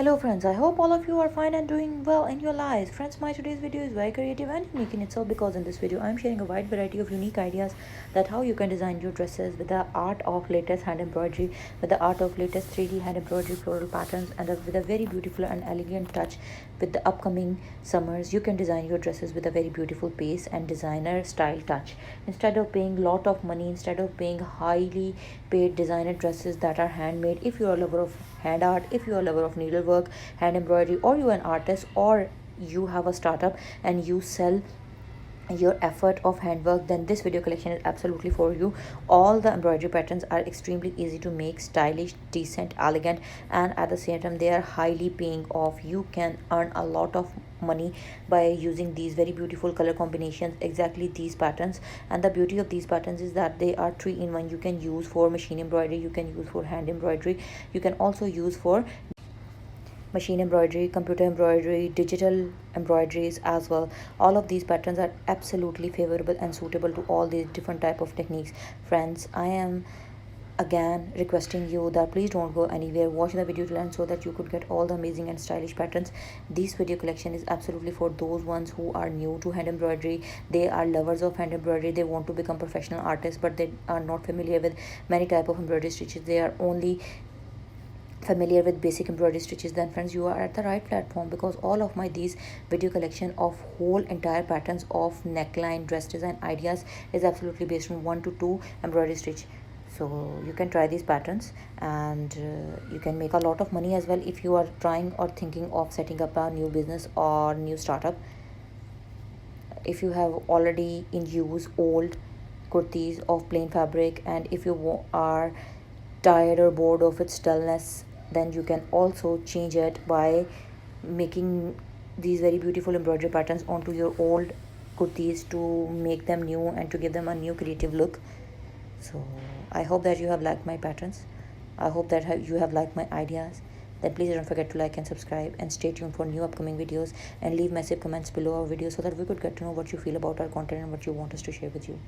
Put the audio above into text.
Hello friends, I hope all of you are fine and doing well in your lives. Friends, my today's video is very creative and unique in itself because in this video I am sharing a wide variety of unique ideas that how you can design your dresses with the art of latest hand embroidery, with the art of latest 3D hand embroidery floral patterns, and with a very beautiful and elegant touch. With the upcoming summers, you can design your dresses with a very beautiful pace and designer style touch. Instead of paying lot of money, instead of paying highly paid designer dresses that are handmade, if you are a lover of hand art, if you are a lover of needlework, hand embroidery, or you are an artist, or you have a startup and you sell your effort of handwork, then this video collection is absolutely for you. All the embroidery patterns are extremely easy to make, stylish, decent, elegant, and at the same time they are highly paying off. You can earn a lot of money by using these very beautiful color combinations, exactly these patterns. And the beauty of these patterns is that they are 3 in 1. You can use for machine embroidery, you can use for hand embroidery, you can also use for machine embroidery, computer embroidery, digital embroideries as well. All of these patterns are absolutely favorable and suitable to all these different type of techniques. Friends, I am again requesting you that please don't go anywhere, watch the video till end so that you could get all the amazing and stylish patterns. This video collection is absolutely for those ones who are new to hand embroidery. They are lovers of hand embroidery, they want to become professional artists, but they are not familiar with many type of embroidery stitches. They are only familiar with basic embroidery stitches. Then friends, you are at the right platform, because all of my these video collection of whole entire patterns of neckline, dress design ideas is absolutely based on 1 to 2 embroidery stitch. So you can try these patterns, and you can make a lot of money as well if you are trying or thinking of setting up a new business or new startup. If you have already in use old kurtis of plain fabric, and if you are tired or bored of its dullness, then you can also change it by making these very beautiful embroidery patterns onto your old kurtis to make them new and to give them a new creative look. So I hope that you have liked my patterns. I hope that you have liked my ideas. Then please don't forget to like and subscribe, and stay tuned for new upcoming videos, and leave massive comments below our video so that we could get to know what you feel about our content and what you want us to share with you.